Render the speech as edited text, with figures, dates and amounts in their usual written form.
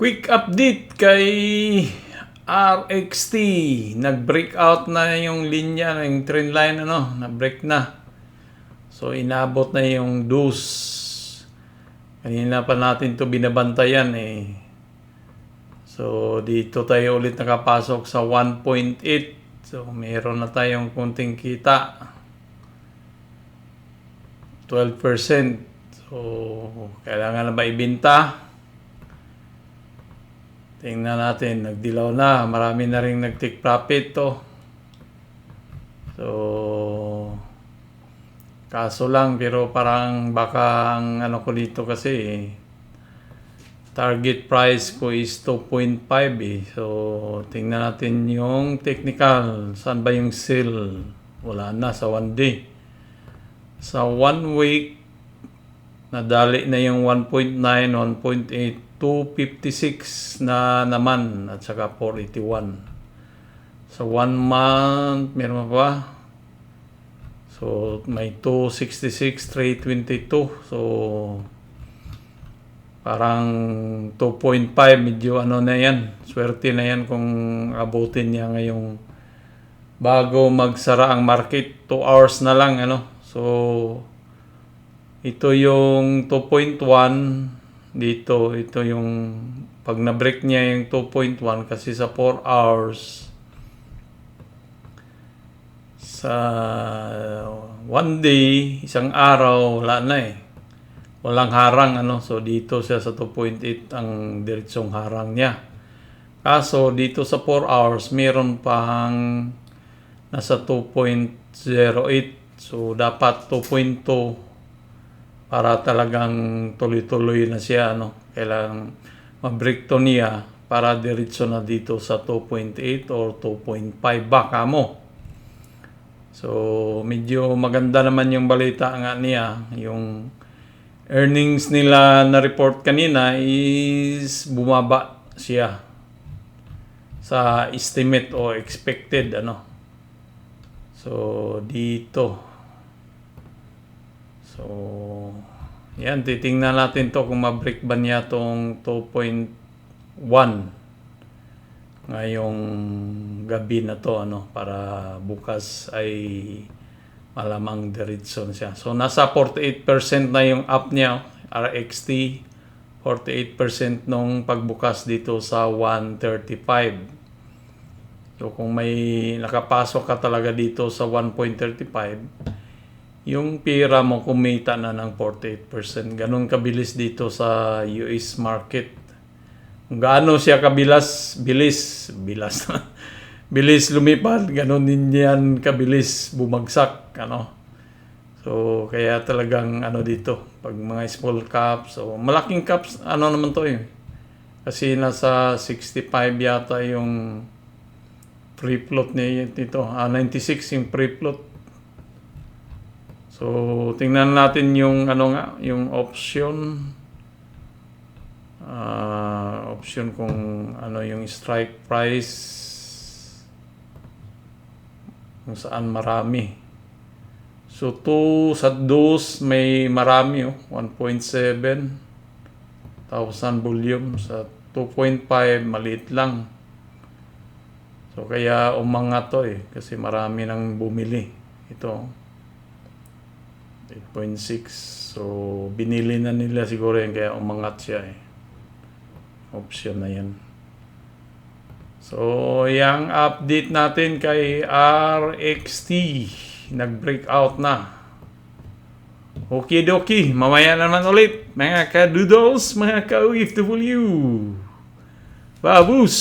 Quick update kay RXT. Nag-breakout na yung linya, yung trend line, na-break na. So, inabot na yung dos. Kanina pa natin to binabantayan eh. So, dito tayo ulit nakapasok sa 1.8. So, meron na tayong kunting kita. 12%. So, kailangan na ba ibenta? Tingnan natin, nagdilaw na. Marami na rin nag-take profit to. So, kaso lang, pero parang baka ang ano ko dito kasi target price ko is 2.5 eh. So, tingnan natin yung technical. Saan ba yung sell? Wala na sa 1 day. Sa 1 week, nadali na yung 1.9, 1.8, 256 na naman at saka 481. Sa 1 month, meron pa. So, may 266, 322. So, parang 2.5, medyo ano na yan. Swerte na yan kung abutin niya ngayong bago magsara ang market. 2 hours na lang, So, ito yung 2.1 dito. Ito yung pag na-break niya yung 2.1 kasi sa 4 hours sa 1 day, isang araw, wala na eh. Walang harang, So, dito siya sa 2.8 ang diretsong harang niya. Kaso, dito sa 4 hours, meron pang nasa 2.08. So, dapat 2.2 para talagang tuloy-tuloy na siya, Kailangan ma-break to niya para diretso na dito sa 2.8 or 2.5 baka mo. So, medyo maganda naman yung balita nga niya. Yung earnings nila na report kanina is bumaba siya sa estimate o expected, So, dito. So, yan, titingnan natin to kung ma-break ba niya tong 2.1 ngayong gabi na to, para bukas ay malamang diretso siya. So, nasa 48% na yung up niya, RXT, 48% nung pagbukas dito sa 135. So, kung may nakapasok ka talaga dito sa 1.35, yung pera mo kumita na ng 48%. Ganun kabilis dito sa US market. Kung gaano siya bilis lumipad, ganun din yan kabilis bumagsak, So, kaya talagang dito, pag mga small caps, so malaking caps, naman to eh. Kasi nasa 65 yata yung free float niya dito. 96 yung free float. So, tingnan natin yung yung option. Option kung yung strike price. Kung saan marami. So, sa dos may marami, 1.7 thousand volume. Sa 2.5 maliit lang. So, kaya umangat to eh. Kasi marami nang bumili. Ito. 8.6. So, binili na nila siguro yan kaya umangat siya eh. Option na yan. So, yung update natin kay RXT. Nag-breakout na. Okidoki. Mamaya naman ulit. Mga ka-doodles, mga ka-OFW. Babus!